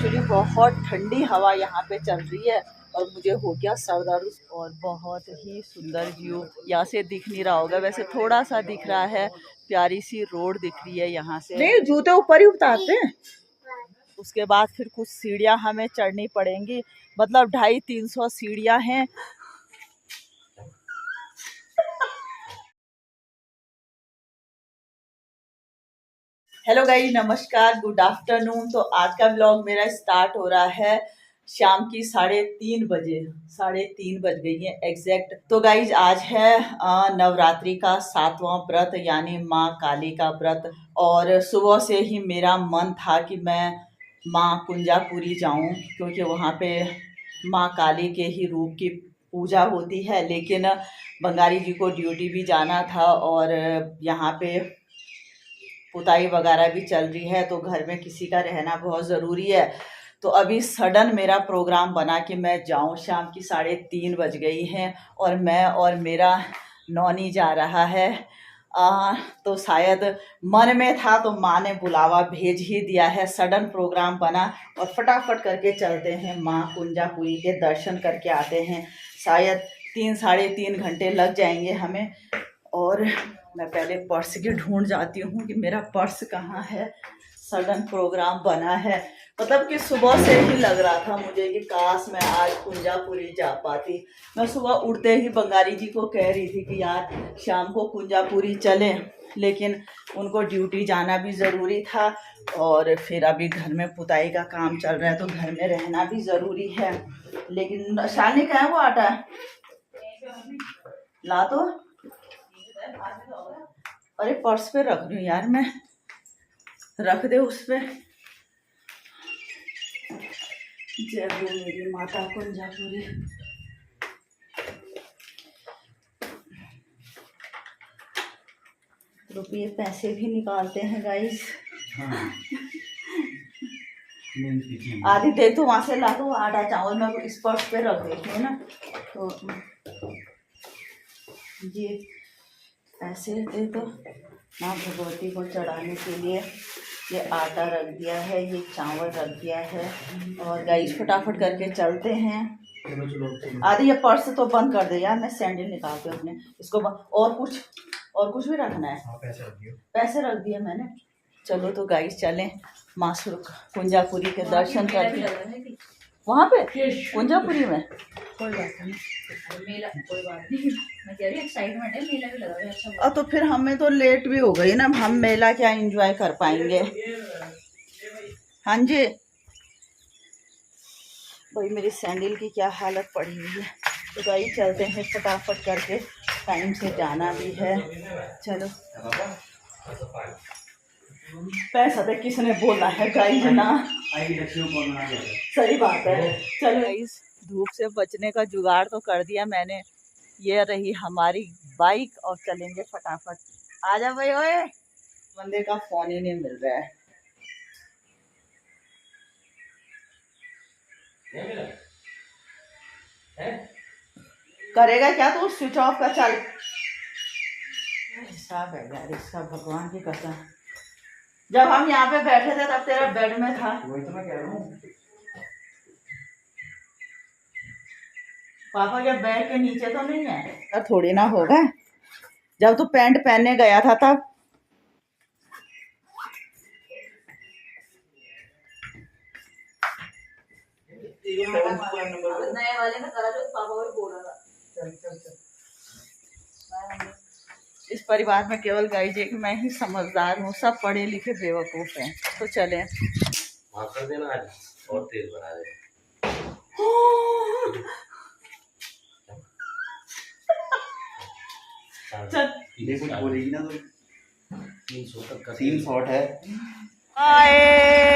Actually बहुत ठंडी हवा यहाँ पे चल रही है और मुझे हो गया सर दर्द। और बहुत ही सुंदर व्यू यहाँ से दिख नहीं रहा होगा, वैसे थोड़ा सा दिख रहा है। प्यारी सी रोड दिख रही है यहाँ से। नहीं, जूते ऊपर ही उतारते हैं। उसके बाद फिर कुछ सीढ़ियाँ हमें चढ़नी पड़ेंगी, मतलब 250-300 सीढ़ियाँ हैं। हेलो गाइस, नमस्कार, गुड आफ्टरनून। तो आज का व्लॉग मेरा स्टार्ट हो रहा है शाम की 3:30 बजे। 3:30 बज गई है एग्जैक्ट। तो गाइज आज है नवरात्रि का 7वां व्रत, यानी माँ काली का व्रत। और सुबह से ही मेरा मन था कि मैं माँ कुंजापुरी जाऊं, क्योंकि वहाँ पे माँ काली के ही रूप की पूजा होती है। लेकिन बंगाली जी को ड्यूटी भी जाना था और यहाँ पे पुताई वगैरह भी चल रही है, तो घर में किसी का रहना बहुत ज़रूरी है। तो अभी सडन मेरा प्रोग्राम बना कि मैं जाऊं। शाम की 3:30 बज गई हैं और मैं और मेरा नौनी जा रहा है। तो शायद मन में था तो माँ ने बुलावा भेज ही दिया है। सडन प्रोग्राम बना और फटाफट करके चलते हैं, माँ कुंजापुरी के दर्शन करके आते हैं। शायद 3-3.5 घंटे लग जाएंगे हमें। और मैं पहले पर्स की ढूंढ जाती हूँ कि मेरा पर्स कहाँ है। सडन प्रोग्राम बना है, मतलब कि सुबह से ही लग रहा था मुझे कि काश मैं आज कुंजापुरी जा पाती। मैं सुबह उठते ही बंगाली जी को कह रही थी कि यार शाम को कुंजापुरी चलें, लेकिन उनको ड्यूटी जाना भी ज़रूरी था और फिर अभी घर में पुताई का काम चल रहा है तो घर में रहना भी ज़रूरी है। लेकिन शालिनी का है वो आटा ला तो। अरे पर्स पे रख रही हूँ यार, मैं रख दे उस पे। जय हो मेरी माता कुंजापुरी। रुपये पैसे भी निकालते हैं गाइस। आधी देर तो वहां से ला दो आटा चावल, मैं इस पर्स पे रख देती हूँ ना। तो ये ऐसे दे दो। माँ भगवती को चढ़ाने के लिए ये आटा रख दिया है, ये चावल रख दिया है। और गाइस फटाफट करके चलते हैं। आदि ये पर्स तो बंद कर दे यार, मैं सैंडल निकालती हूँ अपने इसको। और कुछ भी रखना है? पैसे रख दिए मैंने। चलो तो गाइस चलें माँ कुंजापुरी के दर्शन करके। वहाँ पे कुंजापुरी में कोई बात नहीं, मेला कोई बात नहीं। मैं कह रही एक्साइटमेंट है, मेला भी लगा है अच्छा। तो फिर हमें तो लेट भी हो गई ना, हम मेला क्या एंजॉय कर पाएंगे। हाँ जी भाई, मेरी सैंडल की क्या हालत पड़ी हुई है। तो भाई चलते हैं फटाफट करके, टाइम से जाना भी है। चलो पैसा तो किसने बोला है गाइस ना, सही बात है। चलो गाइस, धूप से बचने का जुगाड़ तो कर दिया मैंने। ये रही हमारी बाइक और चलेंगे फटाफट। आजा भाई। ओए बंदे का फोन ही नहीं मिल रहा है। करेगा क्या तो स्विच ऑफ का चल। हिसाब है यार इसका, भगवान की कसम। जब हम यहाँ पे बैठे थे तब तेरा बेड में था। वही तो मैं कह रहा हूँ। पापा के बैग के नीचे तो नहीं है? थोड़ी ना होगा, जब तू पैंट पहनने गया था तब। नए वाले में करा जो पापा को बोल रहा था। चल चल चल। इस परिवार में केवल गाइस एक मैं ही समझदार हूँ, सब पढ़े लिखे बेवकूफ हैं। तो चले कर देना आज और तेल बना दे। चल ये कुछ बोलेगी ना तो 300 तक का 3 शॉट है। आए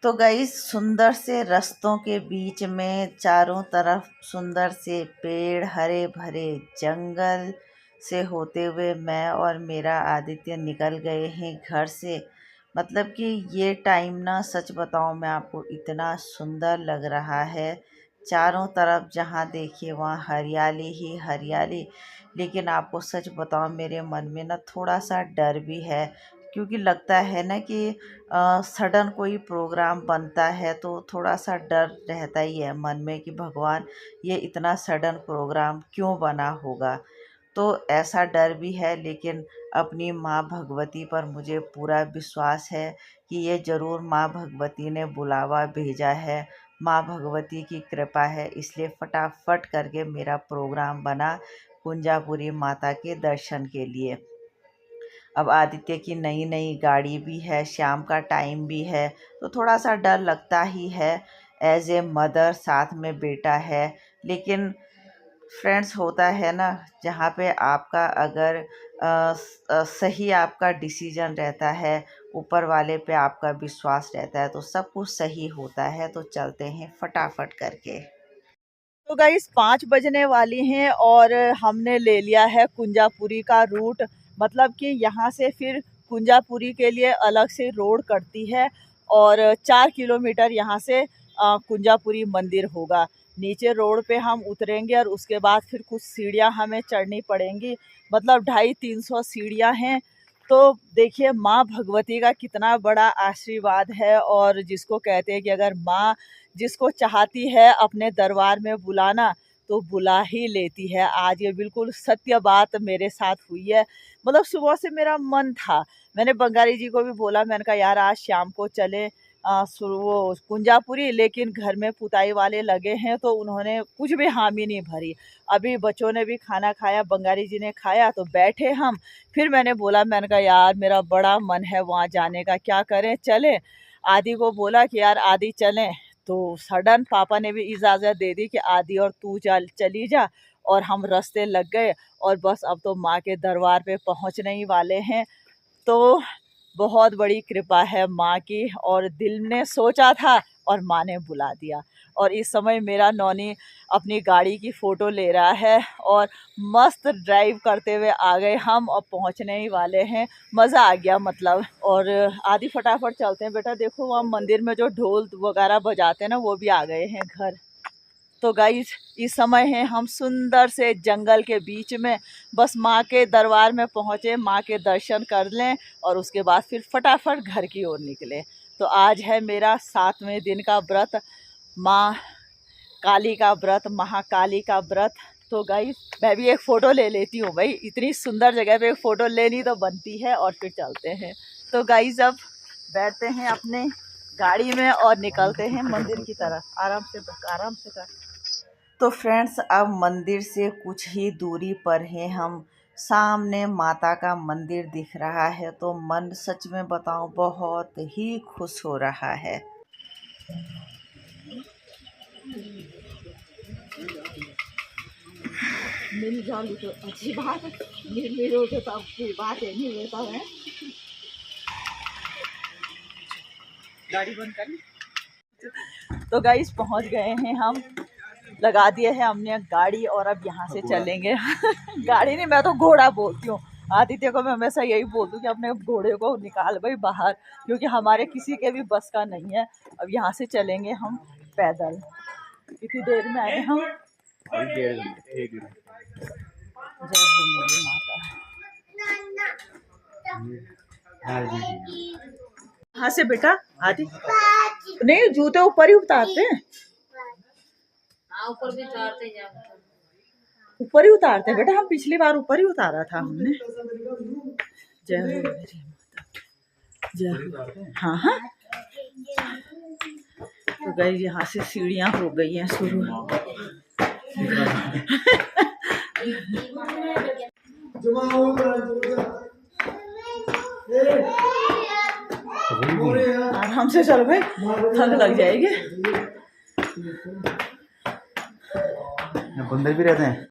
तो गाइस, सुंदर से रास्तों के बीच में चारों तरफ सुंदर से पेड़, हरे भरे जंगल से होते हुए मैं और मेरा आदित्य निकल गए हैं घर से। मतलब कि ये टाइम ना, सच बताऊं मैं आपको, इतना सुंदर लग रहा है। चारों तरफ जहाँ देखिए वहाँ हरियाली ही हरियाली। लेकिन आपको सच बताऊं मेरे मन में ना थोड़ा सा डर भी है, क्योंकि लगता है ना कि सडन कोई प्रोग्राम बनता है तो थोड़ा सा डर रहता ही है मन में कि भगवान ये इतना सडन प्रोग्राम क्यों बना होगा। तो ऐसा डर भी है, लेकिन अपनी माँ भगवती पर मुझे पूरा विश्वास है कि ये ज़रूर माँ भगवती ने बुलावा भेजा है, माँ भगवती की कृपा है, इसलिए फटाफट करके मेरा प्रोग्राम बना कुंजापुरी माता के दर्शन के लिए। अब आदित्य की नई नई गाड़ी भी है, शाम का टाइम भी है, तो थोड़ा सा डर लगता ही है। एज ए मदर साथ में बेटा है, लेकिन फ्रेंड्स होता है ना, जहाँ पे आपका अगर सही आपका डिसीजन रहता है, ऊपर वाले पे आपका विश्वास रहता है, तो सब कुछ सही होता है। तो चलते हैं फटाफट करके। तो गाइस 5 बजने वाली हैं और हमने ले लिया है कुंजापुरी का रूट। मतलब कि यहाँ से फिर कुंजापुरी के लिए अलग से रोड कटती है और 4 किलोमीटर यहाँ से कुंजापुरी मंदिर होगा। नीचे रोड पे हम उतरेंगे और उसके बाद फिर कुछ सीढ़ियाँ हमें चढ़नी पड़ेंगी। मतलब 250-300 सीढ़ियाँ हैं। तो देखिए माँ भगवती का कितना बड़ा आशीर्वाद है, और जिसको कहते हैं कि अगर माँ जिसको चाहती है अपने दरबार में बुलाना तो बुला ही लेती है। आज ये बिल्कुल सत्य बात मेरे साथ हुई है। मतलब सुबह से मेरा मन था, मैंने बंगाली जी को भी बोला, मैंने कहा यार आज शाम को चले वो कुंजापुरी, लेकिन घर में पुताई वाले लगे हैं तो उन्होंने कुछ भी हामी नहीं भरी। अभी बच्चों ने भी खाना खाया, बंगाली जी ने खाया, तो बैठे हम। फिर मैंने बोला, मैंने कहा यार मेरा बड़ा मन है वहाँ जाने का, क्या करें, चले। आदि को बोला कि यार आदि चलें, तो सडन पापा ने भी इजाज़त दे दी कि आदि और तू चली जा। और हम रास्ते लग गए और बस अब तो माँ के दरबार पे पहुँचने ही वाले हैं। तो बहुत बड़ी कृपा है माँ की, और दिल ने सोचा था और माँ ने बुला दिया। और इस समय मेरा नौनी अपनी गाड़ी की फ़ोटो ले रहा है और मस्त ड्राइव करते हुए आ गए हम, और पहुँचने ही वाले हैं। मज़ा आ गया मतलब। और आदि फटाफट चलते हैं बेटा, देखो वहाँ मंदिर में जो ढोल वगैरह बजाते हैं ना, वो भी आ गए हैं घर। तो गाइस इस समय है हम सुंदर से जंगल के बीच में, बस माँ के दरबार में पहुँचे, माँ के दर्शन कर लें और उसके बाद फिर फटाफट घर की ओर निकले। तो आज है मेरा 7वें दिन का व्रत, माँ काली का व्रत, महाकाली का व्रत। तो गाइस मैं भी एक फ़ोटो ले लेती हूँ भाई, इतनी सुंदर जगह पे एक फ़ोटो लेनी तो बनती है, और फिर चलते हैं। तो गाइस अब बैठते हैं अपने गाड़ी में और निकलते हैं मंदिर की तरफ। आराम से आराम से कर। तो फ्रेंड्स अब मंदिर से कुछ ही दूरी पर हैं हम, सामने माता का मंदिर दिख रहा है, तो मन सच में बताऊं बहुत ही खुश हो रहा है। मिल जाऊँ तो अच्छी बात है, मिलो तो तब की बात है, नहीं मिलता है। गाड़ी बंद कर। तो गाइस पहुंच गए हैं हम, लगा दिए हैं हमने गाड़ी, और अब यहाँ से चलेंगे। गाड़ी नहीं, मैं तो घोड़ा बोलती हूँ। आदित्य को मैं हमेशा यही बोलती हूँ कि अपने घोड़े को निकाल भाई बाहर, क्योंकि हमारे किसी के भी बस का नहीं है। अब यहाँ से चलेंगे हम पैदल। कितनी देर में आए हम? 1 घंटे। जय हो मेरी माता। हाँ से बेटा आदि, नहीं जूते ऊपर ही उतारते हैं, ऊपर भी उतारते हैं, ऊपर ही उतारते हैं बेटा, हम पिछली बार ऊपर ही उतारा था हमने। जय हो मेरी माता, जय हो। हाँ हाँ। तो गई यहाँ से सीढ़ियाँ हो गई हैं शुरू। आराम से चलो भाई, थक लग जाएगी। बंदर भी रहते हैं।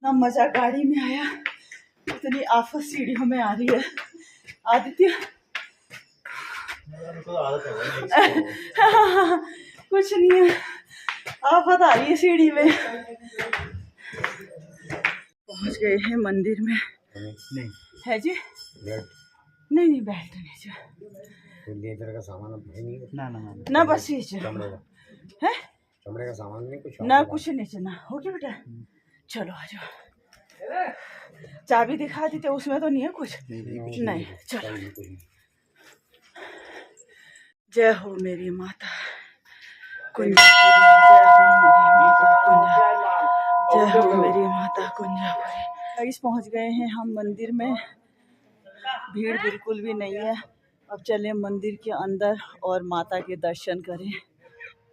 ना मजा गाड़ी में आया, इतनी आफत सीढ़ियों में आ रही है। आदित्य कुछ नहीं है, आफत आ रही है सीढ़ी में। पहुंच गए हैं मंदिर में। नहीं है जी, नहीं नहीं बेल्ट नहीं जी, लेदर का सामान है नहीं ना ना ना, ना बस ये है कमरे का सामान नहीं कुछ ना कुछ नहीं चलना। ओके बेटा, चलो आ जाओ। चाबी दिखा दी थे, उसमें तो नहीं है कुछ? नहीं, चलो। जय हो मेरी माता कुंजापुरी, जय हो मेरी माता कुंजापुरी। गाइस पहुंच गए हैं हम मंदिर में, भीड़ बिल्कुल भी नहीं है। अब चलें मंदिर के अंदर और माता के दर्शन करें।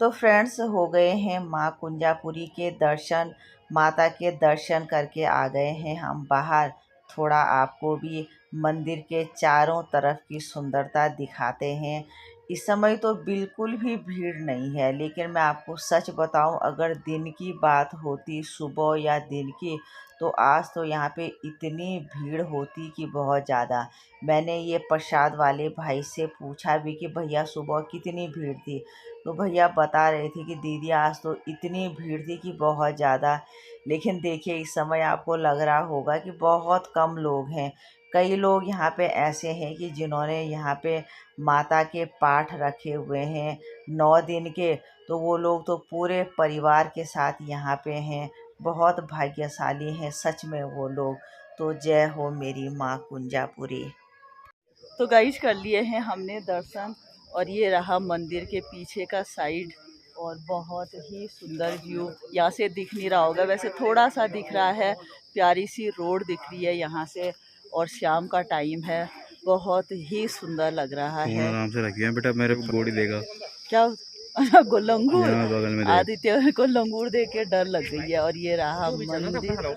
तो फ्रेंड्स, हो गए हैं माँ कुंजापुरी के दर्शन। माता के दर्शन करके आ गए हैं हम बाहर। थोड़ा आपको भी मंदिर के चारों तरफ की सुंदरता दिखाते हैं। इस समय तो बिल्कुल भी भीड़ नहीं है, लेकिन मैं आपको सच बताऊं, अगर दिन की बात होती, सुबह या दिन की, तो आज तो यहाँ पे इतनी भीड़ होती कि बहुत ज़्यादा। मैंने ये प्रसाद वाले भाई से पूछा भी कि भैया सुबह कितनी भीड़ थी, तो भैया बता रहे थे कि दीदी आज तो इतनी भीड़ थी कि बहुत ज़्यादा। लेकिन देखिए, इस समय आपको लग रहा होगा कि बहुत कम लोग हैं। कई लोग यहाँ पे ऐसे हैं कि जिन्होंने यहाँ पे माता के पाठ रखे हुए हैं 9 दिन के, तो वो लोग तो पूरे परिवार के साथ यहाँ पे हैं। बहुत भाग्यशाली हैं सच में वो लोग। तो जय हो मेरी माँ कुंजापुरी। तो गाइस कर लिए हैं हमने दर्शन, और ये रहा मंदिर के पीछे का साइड, और बहुत ही सुंदर व्यू। यहाँ से दिख नहीं रहा होगा, वैसे थोड़ा सा दिख रहा है। प्यारी सी रोड दिख रही है यहाँ से, और शाम का टाइम है, बहुत ही सुंदर लग रहा है। आराम से रखिए बेटा, मेरे बॉडी देगा क्या? को लंगूर, बगल में आदित्य को लंगूर देख के डर लग गई है। और ये रहा मंदिर।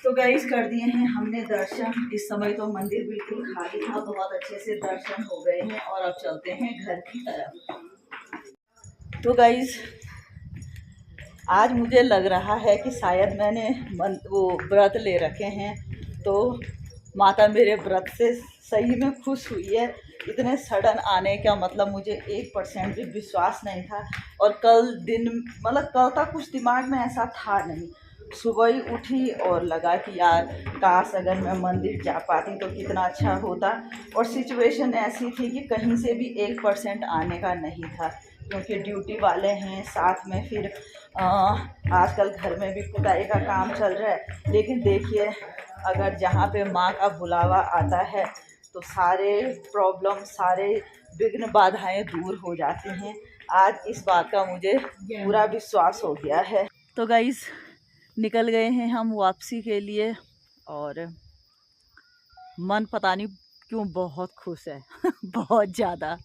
तो गाइस कर दिए हैं हमने दर्शन। इस समय तो मंदिर बिल्कुल खाली था, बहुत अच्छे से दर्शन हो गए हैं। और अब चलते हैं घर की तरफ। तो गाइस आज मुझे लग रहा है कि शायद मैंने वो व्रत ले रखे हैं, तो माता मेरे व्रत से सही में खुश हुई है। इतने सडन आने का मतलब मुझे 1% भी विश्वास नहीं था। और कल दिन, मतलब कल तक कुछ दिमाग में ऐसा था नहीं। सुबह ही उठी और लगा कि यार काश अगर मैं मंदिर जा पाती तो कितना अच्छा होता। और सिचुएशन ऐसी थी कि कहीं से भी 1% आने का नहीं था, क्योंकि ड्यूटी वाले हैं साथ में। फिर आजकल घर में भी पुताई का काम चल रहा है। लेकिन देखिए, अगर जहाँ पे माँ का बुलावा आता है तो सारे प्रॉब्लम, सारे विघ्न बाधाएं दूर हो जाती हैं। आज इस बात का मुझे पूरा विश्वास हो गया है। तो गाइस निकल गए हैं हम वापसी के लिए, और मन पता नहीं क्यों बहुत खुश है बहुत ज़्यादा।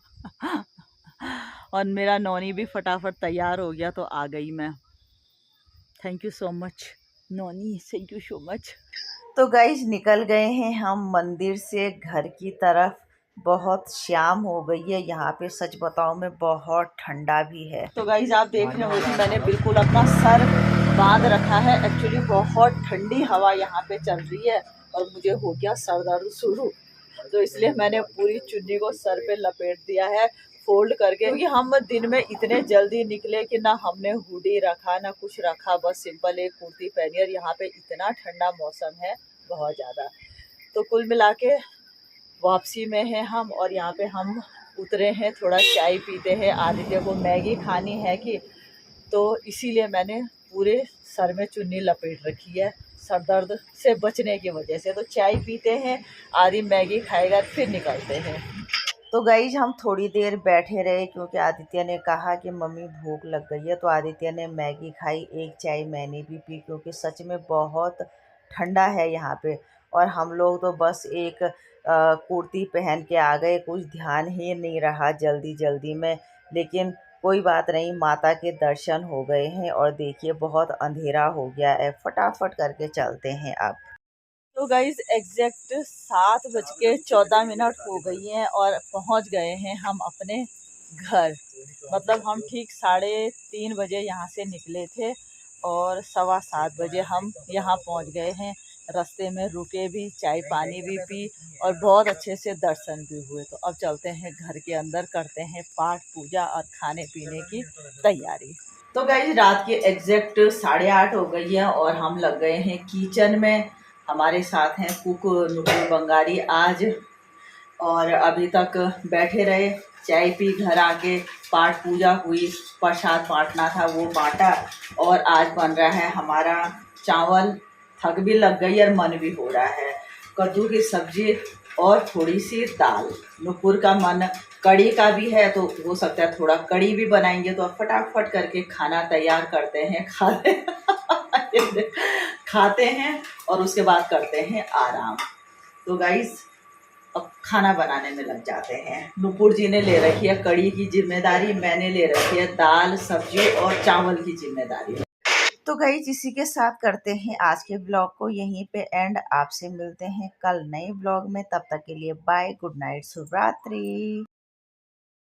और मेरा नौनी भी फटाफट तैयार हो गया, तो आ गई मैं। थैंक यू सो मच नौनी, थैंक यू सो मच। तो गाइस निकल गए हैं हम मंदिर से घर की तरफ। बहुत शाम हो गई है यहाँ पे, सच बताऊं मैं, बहुत ठंडा भी है। तो गाइस आप देख रहे हो कि मैंने बिल्कुल अपना सर बांध रखा है। एक्चुअली बहुत ठंडी हवा यहाँ पे चल रही है, और मुझे हो गया सर दर्द शुरू। तो इसलिए मैंने पूरी चुन्नी को सर पे लपेट दिया है फोल्ड करके, क्योंकि हम दिन में इतने जल्दी निकले कि ना हमने हुडी रखा ना कुछ रखा, बस सिंपल एक कुर्ती पहनी। और यहाँ पे इतना ठंडा मौसम है, बहुत ज़्यादा। तो कुल मिला के वापसी में है हम, और यहाँ पे हम उतरे हैं, थोड़ा चाय पीते हैं। आदित्य को मैगी खानी है कि, तो इसीलिए मैंने पूरे सर में चुन्नी लपेट रखी है सर दर्द से बचने की वजह से। तो चाय पीते हैं, आदि मैगी खाएगा, फिर निकलते हैं। तो गाइज हम थोड़ी देर बैठे रहे, क्योंकि आदित्य ने कहा कि मम्मी भूख लग गई है। तो आदित्य ने मैगी खाई, एक चाय मैंने भी पी, क्योंकि सच में बहुत ठंडा है यहाँ पे। और हम लोग तो बस एक कुर्ती पहन के आ गए, कुछ ध्यान ही नहीं रहा जल्दी जल्दी में। लेकिन कोई बात नहीं, माता के दर्शन हो गए हैं। और देखिए बहुत अंधेरा हो गया है, फटाफट करके चलते हैं अब। तो गाइज एग्जैक्ट 7:14 हो गई हैं, और पहुंच गए हैं हम अपने घर। मतलब हम ठीक 3:30 बजे यहाँ से निकले थे, और 7:15 बजे हम यहाँ पहुँच गए हैं। रास्ते में रुके भी, चाय पानी भी पी, और बहुत अच्छे से दर्शन भी हुए। तो अब चलते हैं घर के अंदर, करते हैं पाठ पूजा और खाने पीने की तैयारी। तो गाइज रात के एग्जैक्ट 8:30 हो गई है, और हम लग गए हैं किचन में। हमारे साथ हैं कुक नुपुर बंगारी। आज और अभी तक बैठे रहे, चाय पी, घर आके पाठ पूजा हुई, प्रसाद बांटना था वो बांटा। और आज बन रहा है हमारा चावल, थक भी लग गई और मन भी हो रहा है, कद्दू की सब्जी और थोड़ी सी दाल। नुपुर का मन कड़ी का भी है, तो हो सकता है थोड़ा कड़ी भी बनाएंगे। तो अब फटाफट करके खाना तैयार करते हैं, खाते हैं और उसके बाद करते हैं आराम। तो गाइस अब खाना बनाने में लग जाते हैं। नुपुर जी ने ले रखी है कड़ी की जिम्मेदारी, मैंने ले रखी है दाल सब्जी और चावल की जिम्मेदारी। तो गाइस इसी के साथ करते हैं आज के ब्लॉग को यहीं पे एंड। आपसे मिलते हैं कल नए ब्लॉग में, तब तक के लिए बाय, गुड नाइट, शुभ रात्रि।